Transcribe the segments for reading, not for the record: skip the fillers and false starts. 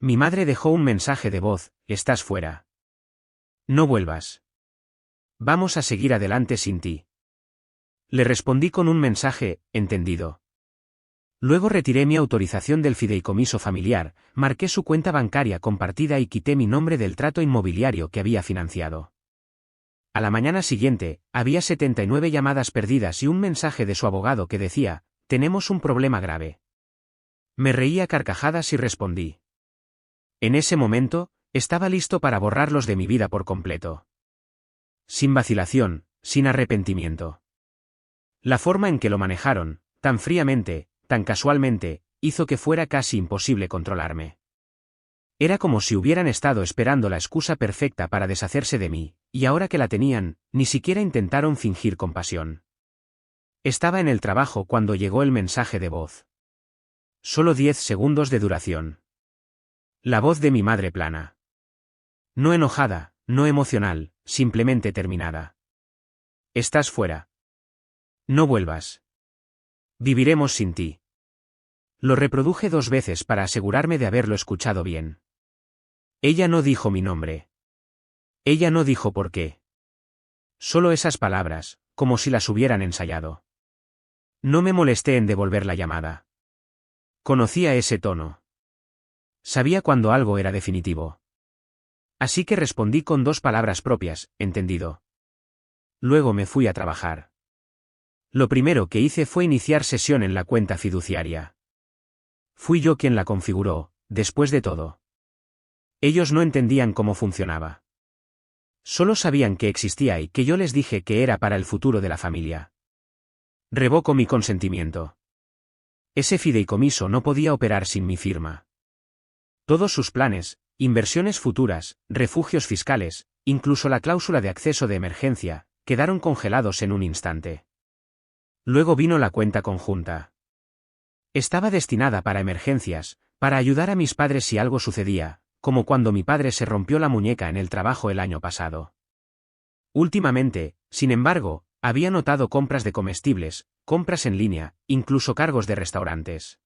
Mi madre dejó un mensaje de voz: estás fuera. No vuelvas. Vamos a seguir adelante sin ti. Le respondí con un mensaje: entendido. Luego retiré mi autorización del fideicomiso familiar, marqué su cuenta bancaria compartida y quité mi nombre del trato inmobiliario que había financiado. A la mañana siguiente, había 79 llamadas perdidas y un mensaje de su abogado que decía: tenemos un problema grave. Me reí a carcajadas y respondí. En ese momento, estaba listo para borrarlos de mi vida por completo. Sin vacilación, sin arrepentimiento. La forma en que lo manejaron, tan fríamente, tan casualmente, hizo que fuera casi imposible controlarme. Era como si hubieran estado esperando la excusa perfecta para deshacerse de mí, y ahora que la tenían, ni siquiera intentaron fingir compasión. Estaba en el trabajo cuando llegó el mensaje de voz. Solo 10 segundos de duración. La voz de mi madre plana. No enojada, no emocional, simplemente terminada. Estás fuera. No vuelvas. Viviremos sin ti. Lo reproduje 2 veces para asegurarme de haberlo escuchado bien. Ella no dijo mi nombre. Ella no dijo por qué. Solo esas palabras, como si las hubieran ensayado. No me molesté en devolver la llamada. Conocía ese tono. Sabía cuando algo era definitivo. Así que respondí con 2 palabras propias: entendido. Luego me fui a trabajar. Lo primero que hice fue iniciar sesión en la cuenta fiduciaria. Fui yo quien la configuró, después de todo. Ellos no entendían cómo funcionaba. Solo sabían que existía y que yo les dije que era para el futuro de la familia. Revoco mi consentimiento. Ese fideicomiso no podía operar sin mi firma. Todos sus planes, inversiones futuras, refugios fiscales, incluso la cláusula de acceso de emergencia, quedaron congelados en un instante. Luego vino la cuenta conjunta. Estaba destinada para emergencias, para ayudar a mis padres si algo sucedía, como cuando mi padre se rompió la muñeca en el trabajo el año pasado. Últimamente, sin embargo, había notado compras de comestibles, compras en línea, incluso cargos de restaurantes.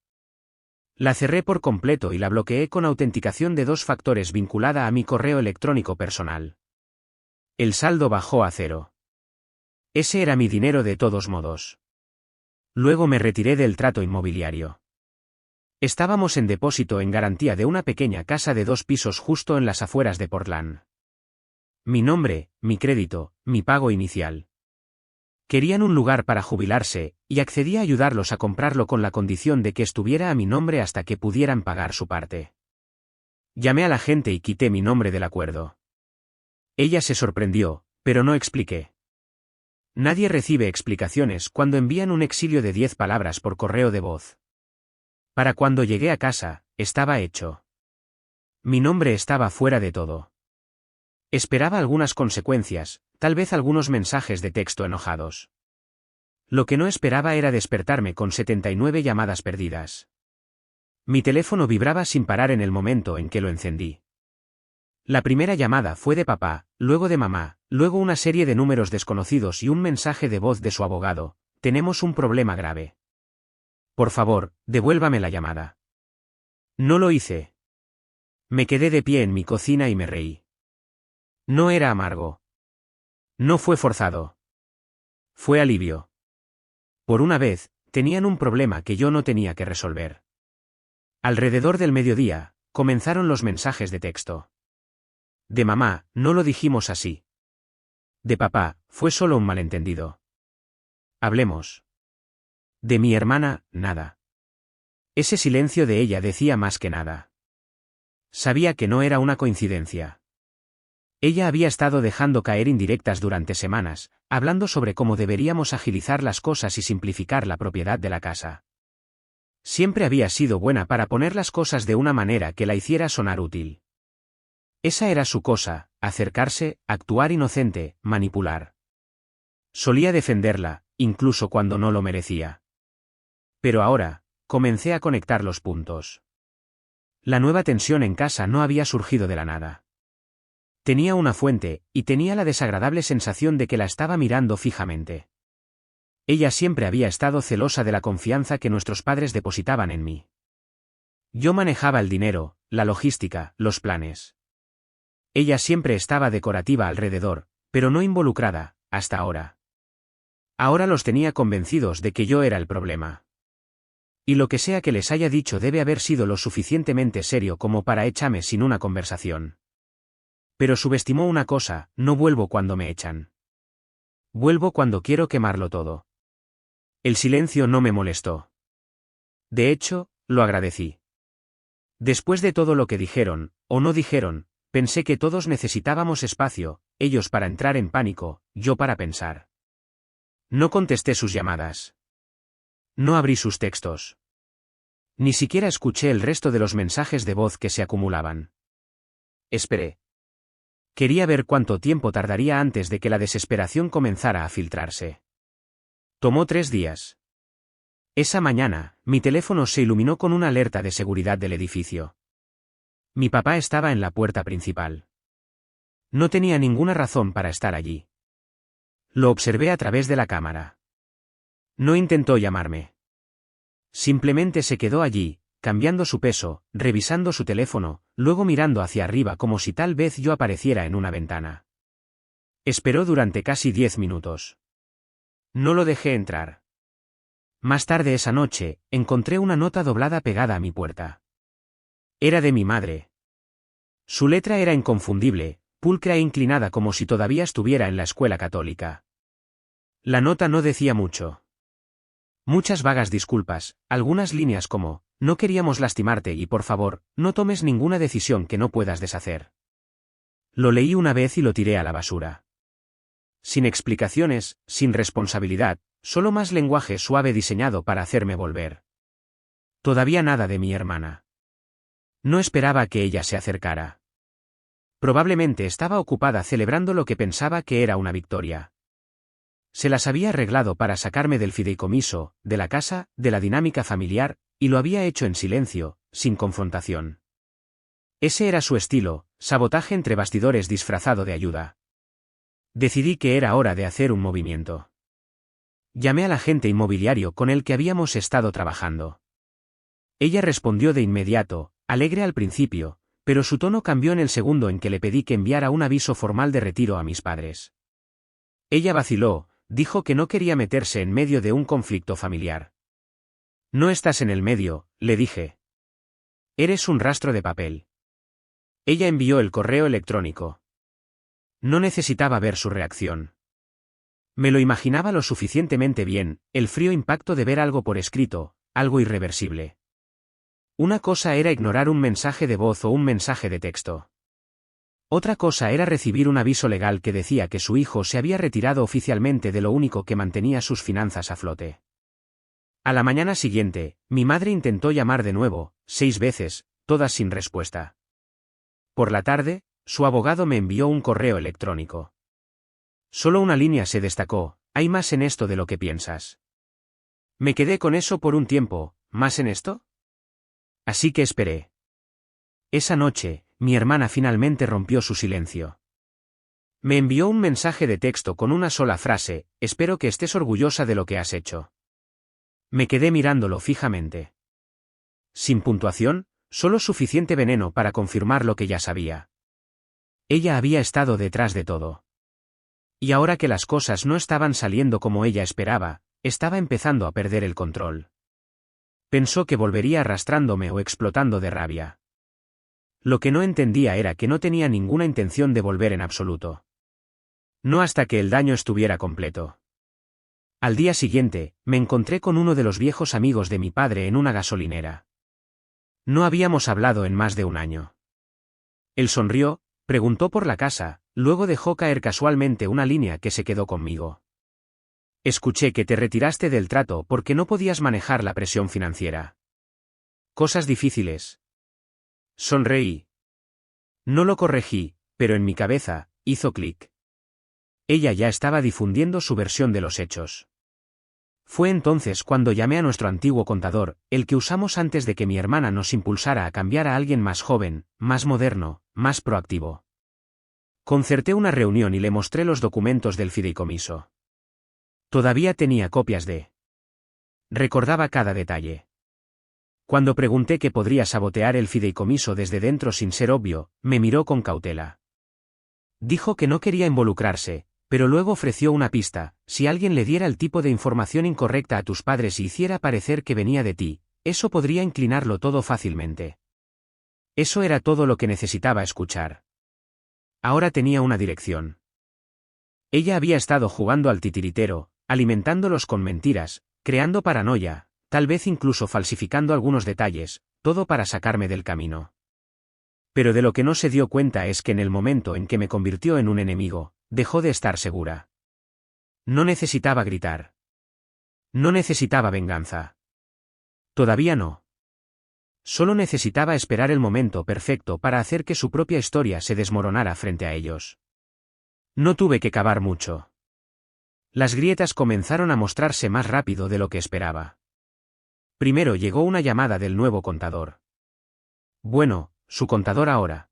La cerré por completo y la bloqueé con autenticación de 2 factores vinculada a mi correo electrónico personal. El saldo bajó a 0. Ese era mi dinero de todos modos. Luego me retiré del trato inmobiliario. Estábamos en depósito en garantía de una pequeña casa de 2 pisos justo en las afueras de Portland. Mi nombre, mi crédito, mi pago inicial. Querían un lugar para jubilarse, y accedí a ayudarlos a comprarlo con la condición de que estuviera a mi nombre hasta que pudieran pagar su parte. Llamé a la gente y quité mi nombre del acuerdo. Ella se sorprendió, pero no expliqué. Nadie recibe explicaciones cuando envían un exilio de 10 palabras por correo de voz. Para cuando llegué a casa, estaba hecho. Mi nombre estaba fuera de todo. Esperaba algunas consecuencias, tal vez algunos mensajes de texto enojados. Lo que no esperaba era despertarme con 79 llamadas perdidas. Mi teléfono vibraba sin parar en el momento en que lo encendí. La primera llamada fue de papá, luego de mamá, luego una serie de números desconocidos y un mensaje de voz de su abogado: tenemos un problema grave. Por favor, devuélvame la llamada. No lo hice. Me quedé de pie en mi cocina y me reí. No era amargo. No fue forzado. Fue alivio. Por una vez, tenían un problema que yo no tenía que resolver. Alrededor del mediodía, comenzaron los mensajes de texto. De mamá, no lo dijimos así. De papá, fue solo un malentendido. Hablemos. De mi hermana, nada. Ese silencio de ella decía más que nada. Sabía que no era una coincidencia. Ella había estado dejando caer indirectas durante semanas, hablando sobre cómo deberíamos agilizar las cosas y simplificar la propiedad de la casa. Siempre había sido buena para poner las cosas de una manera que la hiciera sonar útil. Esa era su cosa: acercarse, actuar inocente, manipular. Solía defenderla, incluso cuando no lo merecía. Pero ahora, comencé a conectar los puntos. La nueva tensión en casa no había surgido de la nada. Tenía una fuente, y tenía la desagradable sensación de que la estaba mirando fijamente. Ella siempre había estado celosa de la confianza que nuestros padres depositaban en mí. Yo manejaba el dinero, la logística, los planes. Ella siempre estaba decorativa alrededor, pero no involucrada, hasta ahora. Ahora los tenía convencidos de que yo era el problema. Y lo que sea que les haya dicho debe haber sido lo suficientemente serio como para echarme sin una conversación. Pero subestimó una cosa: no vuelvo cuando me echan. Vuelvo cuando quiero quemarlo todo. El silencio no me molestó. De hecho, lo agradecí. Después de todo lo que dijeron, o no dijeron, pensé que todos necesitábamos espacio, ellos para entrar en pánico, yo para pensar. No contesté sus llamadas. No abrí sus textos. Ni siquiera escuché el resto de los mensajes de voz que se acumulaban. Esperé. Quería ver cuánto tiempo tardaría antes de que la desesperación comenzara a filtrarse. Tomó 3 días. Esa mañana, mi teléfono se iluminó con una alerta de seguridad del edificio. Mi papá estaba en la puerta principal. No tenía ninguna razón para estar allí. Lo observé a través de la cámara. No intentó llamarme. Simplemente se quedó allí, cambiando su peso, revisando su teléfono, luego mirando hacia arriba como si tal vez yo apareciera en una ventana. Esperó durante casi 10 minutos. No lo dejé entrar. Más tarde esa noche, encontré una nota doblada pegada a mi puerta. Era de mi madre. Su letra era inconfundible, pulcra e inclinada como si todavía estuviera en la escuela católica. La nota no decía mucho. Muchas vagas disculpas, algunas líneas como: no queríamos lastimarte y por favor, no tomes ninguna decisión que no puedas deshacer. Lo leí una vez y lo tiré a la basura. Sin explicaciones, sin responsabilidad, solo más lenguaje suave diseñado para hacerme volver. Todavía nada de mi hermana. No esperaba que ella se acercara. Probablemente estaba ocupada celebrando lo que pensaba que era una victoria. Se las había arreglado para sacarme del fideicomiso, de la casa, de la dinámica familiar, y lo había hecho en silencio, sin confrontación. Ese era su estilo, sabotaje entre bastidores disfrazado de ayuda. Decidí que era hora de hacer un movimiento. Llamé al agente inmobiliario con el que habíamos estado trabajando. Ella respondió de inmediato, alegre al principio, pero su tono cambió en el segundo en que le pedí que enviara un aviso formal de retiro a mis padres. Ella vaciló, dijo que no quería meterse en medio de un conflicto familiar. No estás en el medio, le dije. Eres un rastro de papel. Ella envió el correo electrónico. No necesitaba ver su reacción. Me lo imaginaba lo suficientemente bien, el frío impacto de ver algo por escrito, algo irreversible. Una cosa era ignorar un mensaje de voz o un mensaje de texto. Otra cosa era recibir un aviso legal que decía que su hijo se había retirado oficialmente de lo único que mantenía sus finanzas a flote. A la mañana siguiente, mi madre intentó llamar de nuevo, 6 veces, todas sin respuesta. Por la tarde, su abogado me envió un correo electrónico. Solo una línea se destacó: hay más en esto de lo que piensas. Me quedé con eso por un tiempo: ¿más en esto? Así que esperé. Esa noche, mi hermana finalmente rompió su silencio. Me envió un mensaje de texto con una sola frase: espero que estés orgullosa de lo que has hecho. Me quedé mirándolo fijamente. Sin puntuación, solo suficiente veneno para confirmar lo que ya sabía. Ella había estado detrás de todo. Y ahora que las cosas no estaban saliendo como ella esperaba, estaba empezando a perder el control. Pensó que volvería arrastrándome o explotando de rabia. Lo que no entendía era que no tenía ninguna intención de volver en absoluto. No hasta que el daño estuviera completo. Al día siguiente, me encontré con uno de los viejos amigos de mi padre en una gasolinera. No habíamos hablado en más de un año. Él sonrió, preguntó por la casa, luego dejó caer casualmente una línea que se quedó conmigo. Escuché que te retiraste del trato porque no podías manejar la presión financiera. Cosas difíciles. Sonreí. No lo corregí, pero en mi cabeza, hizo clic. Ella ya estaba difundiendo su versión de los hechos. Fue entonces cuando llamé a nuestro antiguo contador, el que usamos antes de que mi hermana nos impulsara a cambiar a alguien más joven, más moderno, más proactivo. Concerté una reunión y le mostré los documentos del fideicomiso. Todavía tenía copias de. Recordaba cada detalle. Cuando pregunté que podría sabotear el fideicomiso desde dentro sin ser obvio, me miró con cautela. Dijo que no quería involucrarse, pero luego ofreció una pista: si alguien le diera el tipo de información incorrecta a tus padres y hiciera parecer que venía de ti, eso podría inclinarlo todo fácilmente. Eso era todo lo que necesitaba escuchar. Ahora tenía una dirección. Ella había estado jugando al titiritero, alimentándolos con mentiras, creando paranoia, tal vez incluso falsificando algunos detalles, todo para sacarme del camino. Pero de lo que no se dio cuenta es que en el momento en que me convirtió en un enemigo, dejó de estar segura. No necesitaba gritar. No necesitaba venganza. Todavía no. Solo necesitaba esperar el momento perfecto para hacer que su propia historia se desmoronara frente a ellos. No tuve que cavar mucho. Las grietas comenzaron a mostrarse más rápido de lo que esperaba. Primero llegó una llamada del nuevo contador. Bueno, su contador ahora.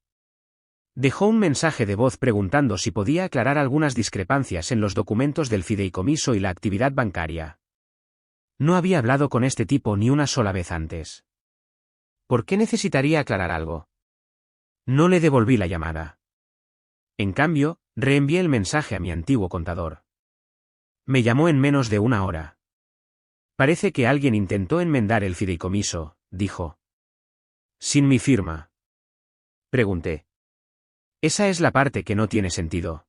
Dejó un mensaje de voz preguntando si podía aclarar algunas discrepancias en los documentos del fideicomiso y la actividad bancaria. No había hablado con este tipo ni una sola vez antes. ¿Por qué necesitaría aclarar algo? No le devolví la llamada. En cambio, reenvié el mensaje a mi antiguo contador. Me llamó en menos de una hora. Parece que alguien intentó enmendar el fideicomiso, dijo. ¿Sin mi firma? Pregunté. Esa es la parte que no tiene sentido.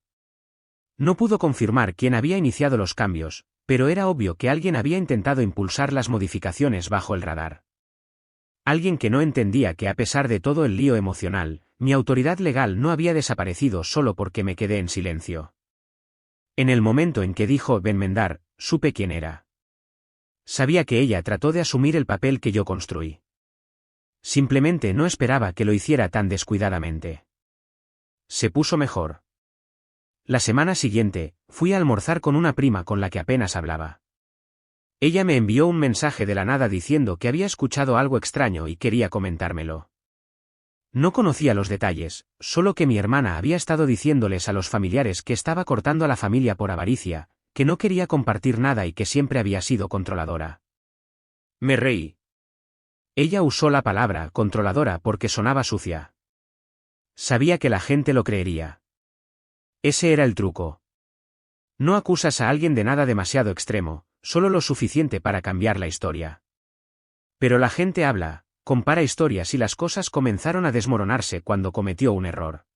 No pudo confirmar quién había iniciado los cambios, pero era obvio que alguien había intentado impulsar las modificaciones bajo el radar. Alguien que no entendía que a pesar de todo el lío emocional, mi autoridad legal no había desaparecido solo porque me quedé en silencio. En el momento en que dijo enmendar, supe quién era. Sabía que ella trató de asumir el papel que yo construí. Simplemente no esperaba que lo hiciera tan descuidadamente. Se puso mejor. La semana siguiente, fui a almorzar con una prima con la que apenas hablaba. Ella me envió un mensaje de la nada diciendo que había escuchado algo extraño y quería comentármelo. No conocía los detalles, solo que mi hermana había estado diciéndoles a los familiares que estaba cortando a la familia por avaricia, que no quería compartir nada y que siempre había sido controladora. Me reí. Ella usó la palabra controladora porque sonaba sucia. Sabía que la gente lo creería. Ese era el truco. No acusas a alguien de nada demasiado extremo, solo lo suficiente para cambiar la historia. Pero la gente habla, compara historias y las cosas comenzaron a desmoronarse cuando cometió un error.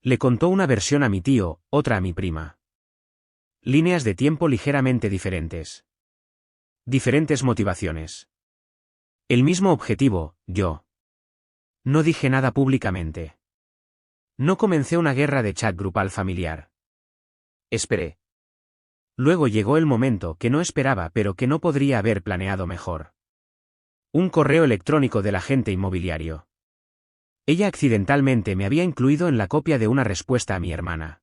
Le contó una versión a mi tío, otra a mi prima. Líneas de tiempo ligeramente diferentes. Diferentes motivaciones. El mismo objetivo, yo. No dije nada públicamente. No comencé una guerra de chat grupal familiar. Esperé. Luego llegó el momento que no esperaba pero que no podría haber planeado mejor. Un correo electrónico del agente inmobiliario. Ella accidentalmente me había incluido en la copia de una respuesta a mi hermana.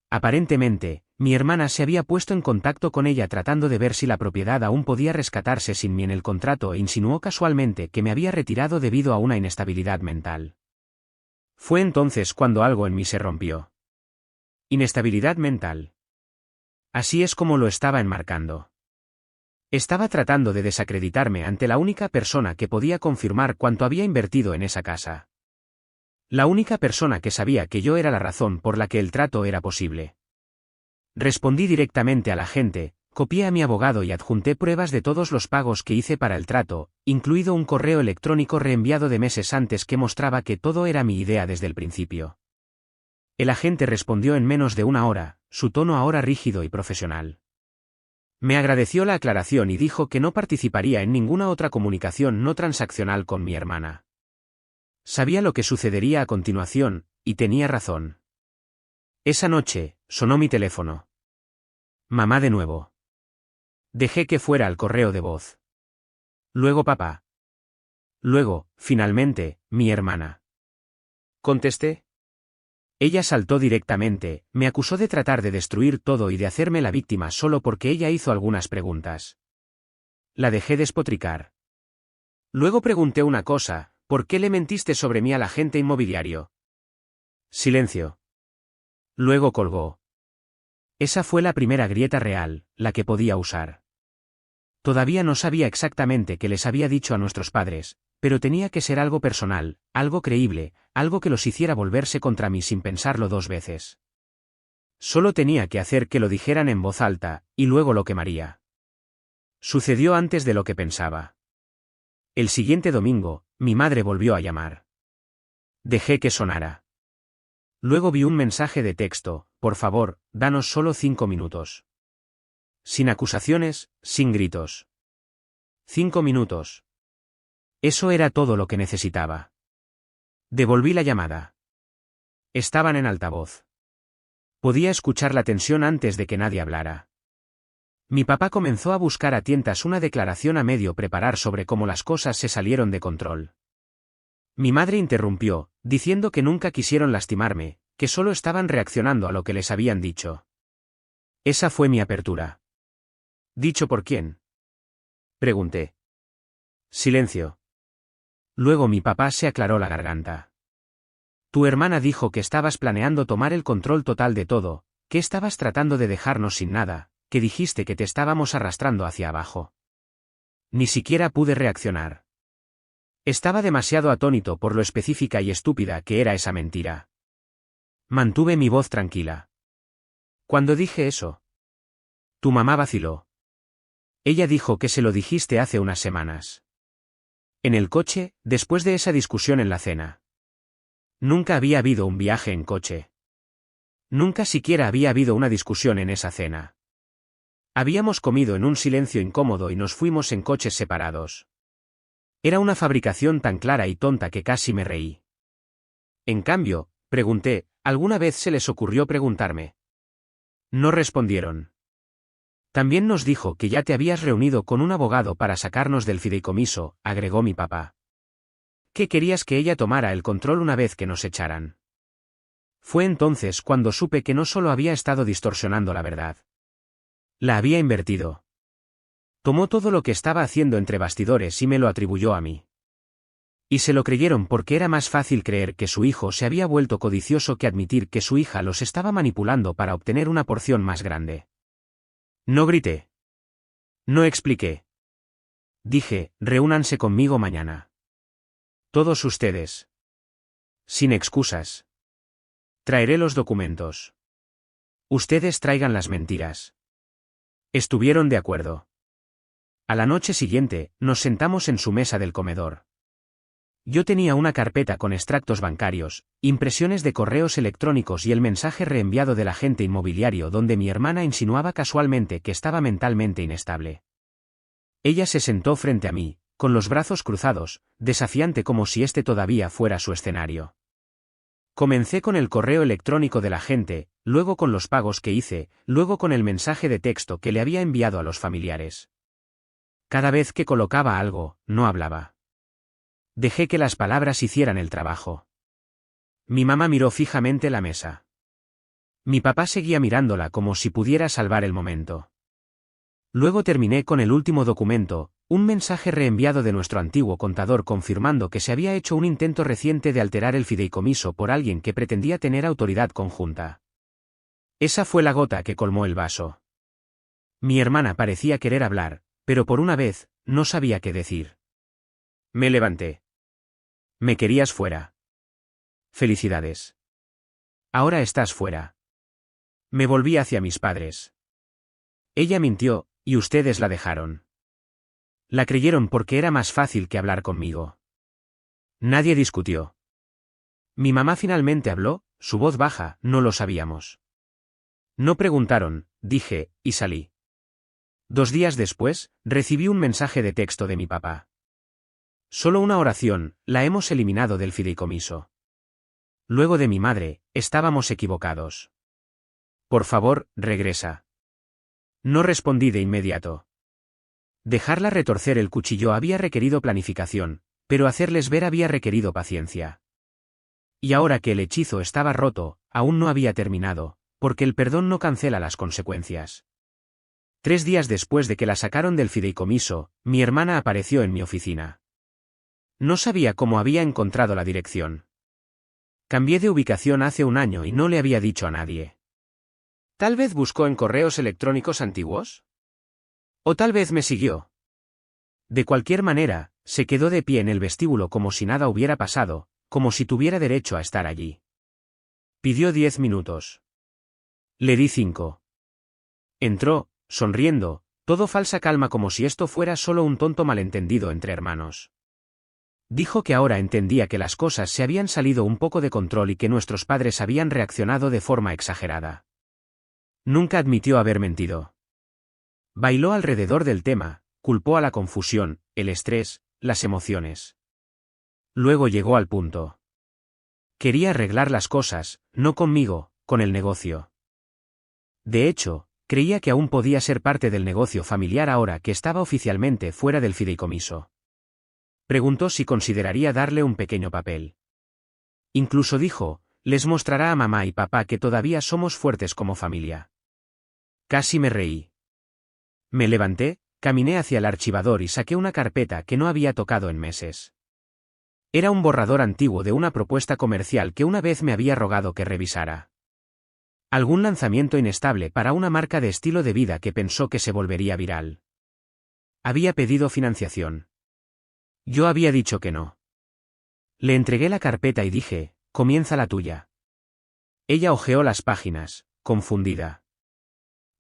Aparentemente, mi hermana se había puesto en contacto con ella tratando de ver si la propiedad aún podía rescatarse sin mí en el contrato e insinuó casualmente que me había retirado debido a una inestabilidad mental. Fue entonces cuando algo en mí se rompió. Inestabilidad mental. Así es como lo estaba enmarcando. Estaba tratando de desacreditarme ante la única persona que podía confirmar cuánto había invertido en esa casa. La única persona que sabía que yo era la razón por la que el trato era posible. Respondí directamente a la gente, copié a mi abogado y adjunté pruebas de todos los pagos que hice para el trato, incluido un correo electrónico reenviado de meses antes que mostraba que todo era mi idea desde el principio. El agente respondió en menos de una hora, su tono ahora rígido y profesional. Me agradeció la aclaración y dijo que no participaría en ninguna otra comunicación no transaccional con mi hermana. Sabía lo que sucedería a continuación, y tenía razón. Esa noche, sonó mi teléfono. Mamá de nuevo. Dejé que fuera al correo de voz. Luego papá. Luego, finalmente, mi hermana. Contesté. Ella saltó directamente, me acusó de tratar de destruir todo y de hacerme la víctima solo porque ella hizo algunas preguntas. La dejé despotricar. Luego pregunté una cosa: ¿por qué le mentiste sobre mí al agente inmobiliario? Silencio. Luego colgó. Esa fue la primera grieta real, la que podía usar. Todavía no sabía exactamente qué les había dicho a nuestros padres, pero tenía que ser algo personal, algo creíble, algo que los hiciera volverse contra mí sin pensarlo dos veces. Solo tenía que hacer que lo dijeran en voz alta, y luego lo quemaría. Sucedió antes de lo que pensaba. El siguiente domingo, mi madre volvió a llamar. Dejé que sonara. Luego vi un mensaje de texto: por favor, danos solo 5 minutos. Sin acusaciones, sin gritos. 5 minutos. Eso era todo lo que necesitaba. Devolví la llamada. Estaban en altavoz. Podía escuchar la tensión antes de que nadie hablara. Mi papá comenzó a buscar a tientas una declaración a medio preparar sobre cómo las cosas se salieron de control. Mi madre interrumpió, diciendo que nunca quisieron lastimarme, que solo estaban reaccionando a lo que les habían dicho. Esa fue mi apertura. ¿Dicho por quién?, pregunté. Silencio. Luego mi papá se aclaró la garganta. Tu hermana dijo que estabas planeando tomar el control total de todo, que estabas tratando de dejarnos sin nada, que dijiste que te estábamos arrastrando hacia abajo. Ni siquiera pude reaccionar. Estaba demasiado atónito por lo específica y estúpida que era esa mentira. Mantuve mi voz tranquila. Cuando dije eso, tu mamá vaciló. Ella dijo que se lo dijiste hace unas semanas. En el coche, después de esa discusión en la cena. Nunca había habido un viaje en coche. Nunca siquiera había habido una discusión en esa cena. Habíamos comido en un silencio incómodo y nos fuimos en coches separados. Era una fabricación tan clara y tonta que casi me reí. En cambio, pregunté, ¿alguna vez se les ocurrió preguntarme? No respondieron. También nos dijo que ya te habías reunido con un abogado para sacarnos del fideicomiso, agregó mi papá. ¿Qué querías que ella tomara el control una vez que nos echaran? Fue entonces cuando supe que no solo había estado distorsionando la verdad. La había invertido. Tomó todo lo que estaba haciendo entre bastidores y me lo atribuyó a mí. Y se lo creyeron porque era más fácil creer que su hijo se había vuelto codicioso que admitir que su hija los estaba manipulando para obtener una porción más grande. No grité. No expliqué. Dije, reúnanse conmigo mañana. Todos ustedes. Sin excusas. Traeré los documentos. Ustedes traigan las mentiras. Estuvieron de acuerdo. A la noche siguiente, nos sentamos en su mesa del comedor. Yo tenía una carpeta con extractos bancarios, impresiones de correos electrónicos y el mensaje reenviado del agente inmobiliario donde mi hermana insinuaba casualmente que estaba mentalmente inestable. Ella se sentó frente a mí, con los brazos cruzados, desafiante como si este todavía fuera su escenario. Comencé con el correo electrónico del agente, luego con los pagos que hice, luego con el mensaje de texto que le había enviado a los familiares. Cada vez que colocaba algo, no hablaba. Dejé que las palabras hicieran el trabajo. Mi mamá miró fijamente la mesa. Mi papá seguía mirándola como si pudiera salvar el momento. Luego terminé con el último documento, un mensaje reenviado de nuestro antiguo contador confirmando que se había hecho un intento reciente de alterar el fideicomiso por alguien que pretendía tener autoridad conjunta. Esa fue la gota que colmó el vaso. Mi hermana parecía querer hablar, pero por una vez, no sabía qué decir. Me levanté. Me querías fuera. Felicidades. Ahora estás fuera. Me volví hacia mis padres. Ella mintió, y ustedes la dejaron. La creyeron porque era más fácil que hablar conmigo. Nadie discutió. Mi mamá finalmente habló, su voz baja, no lo sabíamos. No preguntaron, dije, y salí. 2 días después, recibí un mensaje de texto de mi papá. Solo una oración, la hemos eliminado del fideicomiso. Luego de mi madre, estábamos equivocados. Por favor, regresa. No respondí de inmediato. Dejarla retorcer el cuchillo había requerido planificación, pero hacerles ver había requerido paciencia. Y ahora que el hechizo estaba roto, aún no había terminado, porque el perdón no cancela las consecuencias. 3 días después de que la sacaron del fideicomiso, mi hermana apareció en mi oficina. No sabía cómo había encontrado la dirección. Cambié de ubicación hace 1 año y no le había dicho a nadie. Tal vez buscó en correos electrónicos antiguos. O tal vez me siguió. De cualquier manera, se quedó de pie en el vestíbulo como si nada hubiera pasado, como si tuviera derecho a estar allí. Pidió 10 minutos. Le di 5. Entró, sonriendo, todo falsa calma como si esto fuera solo un tonto malentendido entre hermanos. Dijo que ahora entendía que las cosas se habían salido un poco de control y que nuestros padres habían reaccionado de forma exagerada. Nunca admitió haber mentido. Bailó alrededor del tema, culpó a la confusión, el estrés, las emociones. Luego llegó al punto. Quería arreglar las cosas, no conmigo, con el negocio. De hecho, creía que aún podía ser parte del negocio familiar ahora que estaba oficialmente fuera del fideicomiso. Preguntó si consideraría darle un pequeño papel. Incluso dijo, les mostrará a mamá y papá que todavía somos fuertes como familia. Casi me reí. Me levanté, caminé hacia el archivador y saqué una carpeta que no había tocado en meses. Era un borrador antiguo de una propuesta comercial que una vez me había rogado que revisara. Algún lanzamiento inestable para una marca de estilo de vida que pensó que se volvería viral. Había pedido financiación. Yo había dicho que no. Le entregué la carpeta y dije, comienza la tuya. Ella hojeó las páginas, confundida.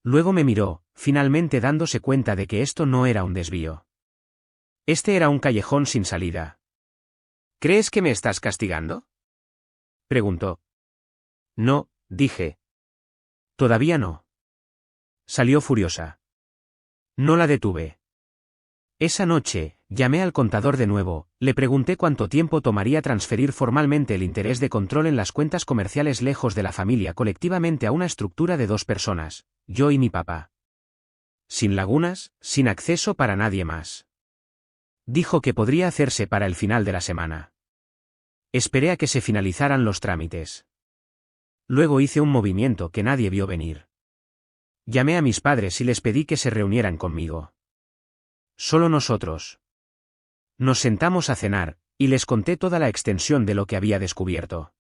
Luego me miró, finalmente dándose cuenta de que esto no era un desvío. Este era un callejón sin salida. ¿Crees que me estás castigando?, preguntó. No, dije. Todavía no. Salió furiosa. No la detuve. Esa noche, llamé al contador de nuevo, le pregunté cuánto tiempo tomaría transferir formalmente el interés de control en las cuentas comerciales lejos de la familia colectivamente a una estructura de 2 personas, yo y mi papá. Sin lagunas, sin acceso para nadie más. Dijo que podría hacerse para el final de la semana. Esperé a que se finalizaran los trámites. Luego hice un movimiento que nadie vio venir. Llamé a mis padres y les pedí que se reunieran conmigo. Solo nosotros. Nos sentamos a cenar, y les conté toda la extensión de lo que había descubierto.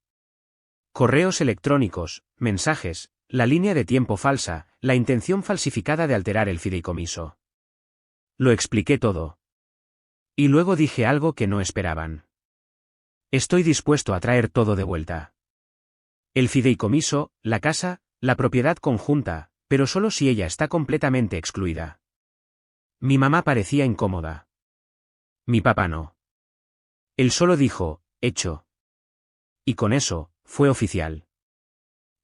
Correos electrónicos, mensajes, la línea de tiempo falsa, la intención falsificada de alterar el fideicomiso. Lo expliqué todo. Y luego dije algo que no esperaban. Estoy dispuesto a traer todo de vuelta. El fideicomiso, la casa, la propiedad conjunta, pero solo si ella está completamente excluida. Mi mamá parecía incómoda. Mi papá no. Él solo dijo, hecho. Y con eso, fue oficial.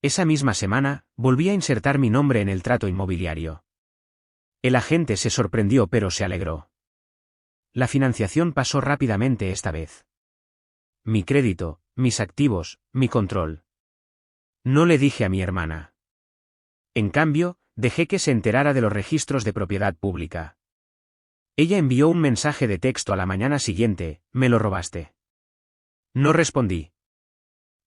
Esa misma semana, volví a insertar mi nombre en el trato inmobiliario. El agente se sorprendió pero se alegró. La financiación pasó rápidamente esta vez. Mi crédito, mis activos, mi control. No le dije a mi hermana. En cambio, dejé que se enterara de los registros de propiedad pública. Ella envió un mensaje de texto a la mañana siguiente, me lo robaste. No respondí.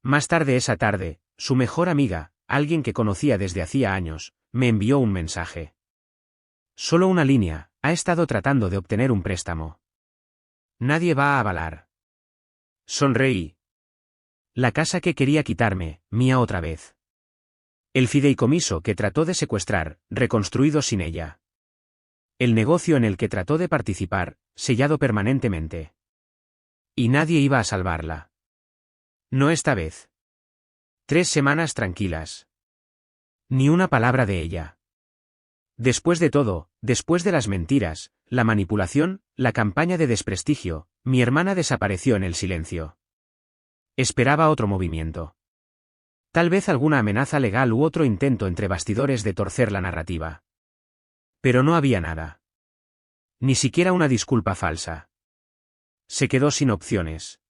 Más tarde esa tarde, su mejor amiga, alguien que conocía desde hacía años, me envió un mensaje. Solo una línea, ha estado tratando de obtener un préstamo. Nadie va a avalar. Sonreí. La casa que quería quitarme, mía otra vez. El fideicomiso que trató de secuestrar, reconstruido sin ella. El negocio en el que trató de participar, sellado permanentemente. Y nadie iba a salvarla. No esta vez. 3 semanas tranquilas. Ni una palabra de ella. Después de todo, después de las mentiras, la manipulación, la campaña de desprestigio, mi hermana desapareció en el silencio. Esperaba otro movimiento. Tal vez alguna amenaza legal u otro intento entre bastidores de torcer la narrativa. Pero no había nada. Ni siquiera una disculpa falsa. Se quedó sin opciones.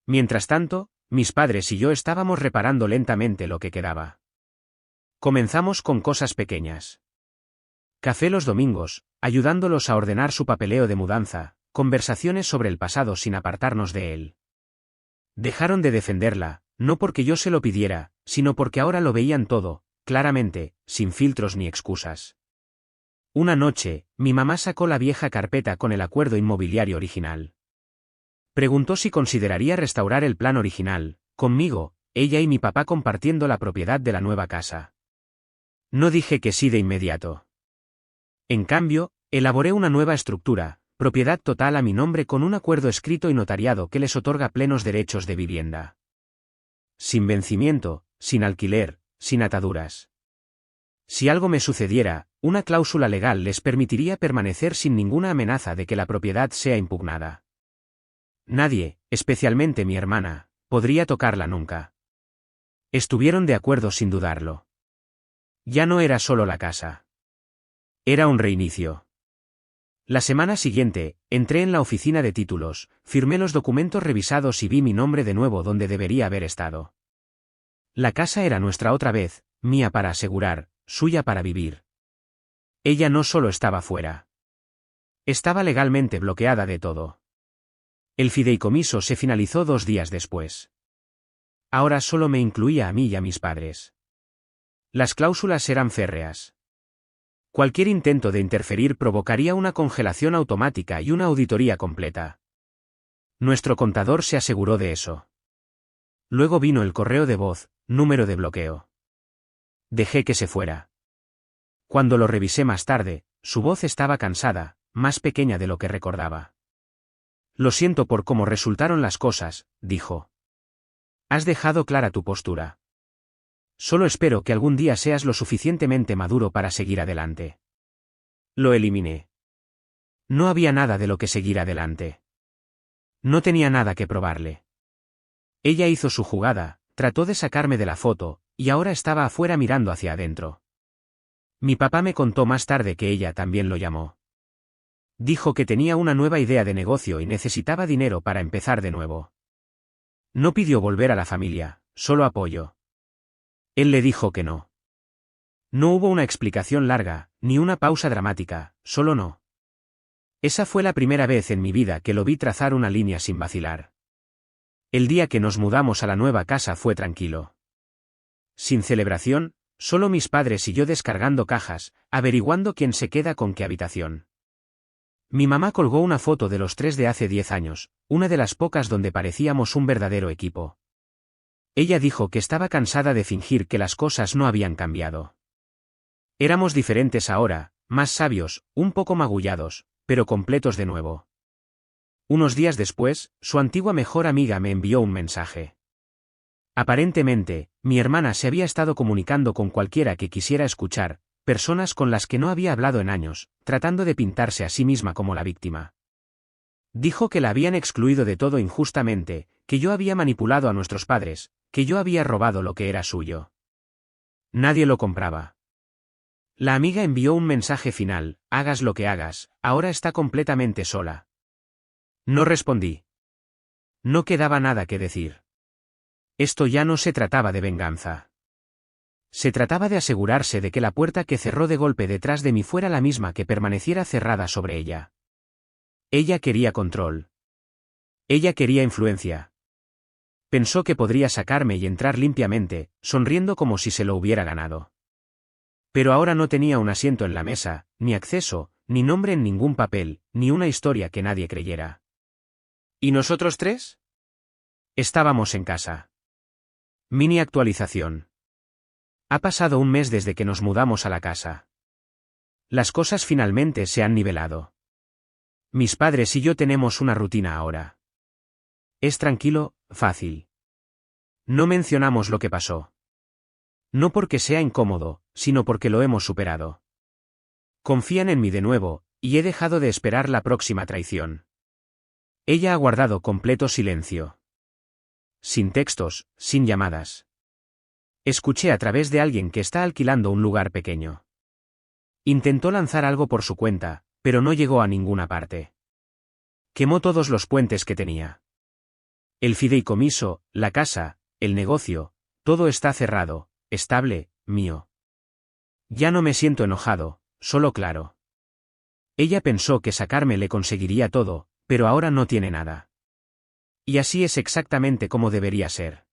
Mientras tanto, mis padres y yo estábamos reparando lentamente lo que quedaba. Comenzamos con cosas pequeñas. Café los domingos, ayudándolos a ordenar su papeleo de mudanza, conversaciones sobre el pasado sin apartarnos de él. Dejaron de defenderla, no porque yo se lo pidiera, sino porque ahora lo veían todo, claramente, sin filtros ni excusas. Una noche, mi mamá sacó la vieja carpeta con el acuerdo inmobiliario original. Preguntó si consideraría restaurar el plan original, conmigo, ella y mi papá compartiendo la propiedad de la nueva casa. No dije que sí de inmediato. En cambio, elaboré una nueva estructura, propiedad total a mi nombre con un acuerdo escrito y notariado que les otorga plenos derechos de vivienda. Sin vencimiento, sin alquiler, sin ataduras. Si algo me sucediera, una cláusula legal les permitiría permanecer sin ninguna amenaza de que la propiedad sea impugnada. Nadie, especialmente mi hermana, podría tocarla nunca. Estuvieron de acuerdo sin dudarlo. Ya no era solo la casa. Era un reinicio. La semana siguiente, entré en la oficina de títulos, firmé los documentos revisados y vi mi nombre de nuevo donde debería haber estado. La casa era nuestra otra vez, mía para asegurar, suya para vivir. Ella no solo estaba fuera. Estaba legalmente bloqueada de todo. El fideicomiso se finalizó 2 días después. Ahora solo me incluía a mí y a mis padres. Las cláusulas eran férreas. Cualquier intento de interferir provocaría una congelación automática y una auditoría completa. Nuestro contador se aseguró de eso. Luego vino el correo de voz, número de bloqueo. Dejé que se fuera. Cuando lo revisé más tarde, su voz estaba cansada, más pequeña de lo que recordaba. Lo siento por cómo resultaron las cosas, dijo. Has dejado clara tu postura. Solo espero que algún día seas lo suficientemente maduro para seguir adelante. Lo eliminé. No había nada de lo que seguir adelante. No tenía nada que probarle. Ella hizo su jugada, trató de sacarme de la foto, y ahora estaba afuera mirando hacia adentro. Mi papá me contó más tarde que ella también lo llamó. Dijo que tenía una nueva idea de negocio y necesitaba dinero para empezar de nuevo. No pidió volver a la familia, solo apoyo. Él le dijo que no. No hubo una explicación larga, ni una pausa dramática, solo no. Esa fue la primera vez en mi vida que lo vi trazar una línea sin vacilar. El día que nos mudamos a la nueva casa fue tranquilo. Sin celebración, solo mis padres y yo descargando cajas, averiguando quién se queda con qué habitación. Mi mamá colgó una foto de los 3 de hace 10 años, una de las pocas donde parecíamos un verdadero equipo. Ella dijo que estaba cansada de fingir que las cosas no habían cambiado. Éramos diferentes ahora, más sabios, un poco magullados, pero completos de nuevo. Unos días después, su antigua mejor amiga me envió un mensaje. Aparentemente, mi hermana se había estado comunicando con cualquiera que quisiera escuchar, personas con las que no había hablado en años, tratando de pintarse a sí misma como la víctima. Dijo que la habían excluido de todo injustamente, que yo había manipulado a nuestros padres, que yo había robado lo que era suyo. Nadie lo compraba. La amiga envió un mensaje final, hagas lo que hagas, ahora está completamente sola. No respondí. No quedaba nada que decir. Esto ya no se trataba de venganza. Se trataba de asegurarse de que la puerta que cerró de golpe detrás de mí fuera la misma que permaneciera cerrada sobre ella. Ella quería control. Ella quería influencia. Pensó que podría sacarme y entrar limpiamente, sonriendo como si se lo hubiera ganado. Pero ahora no tenía un asiento en la mesa, ni acceso, ni nombre en ningún papel, ni una historia que nadie creyera. ¿Y nosotros 3? Estábamos en casa. Mini actualización. Ha pasado un mes desde que nos mudamos a la casa. Las cosas finalmente se han nivelado. Mis padres y yo tenemos una rutina ahora. Es tranquilo, fácil. No mencionamos lo que pasó. No porque sea incómodo, sino porque lo hemos superado. Confían en mí de nuevo, y he dejado de esperar la próxima traición. Ella ha guardado completo silencio. Sin textos, sin llamadas. Escuché a través de alguien que está alquilando un lugar pequeño. Intentó lanzar algo por su cuenta, pero no llegó a ninguna parte. Quemó todos los puentes que tenía. El fideicomiso, la casa, el negocio, todo está cerrado, estable, mío. Ya no me siento enojado, solo claro. Ella pensó que sacarme le conseguiría todo, pero ahora no tiene nada. Y así es exactamente como debería ser.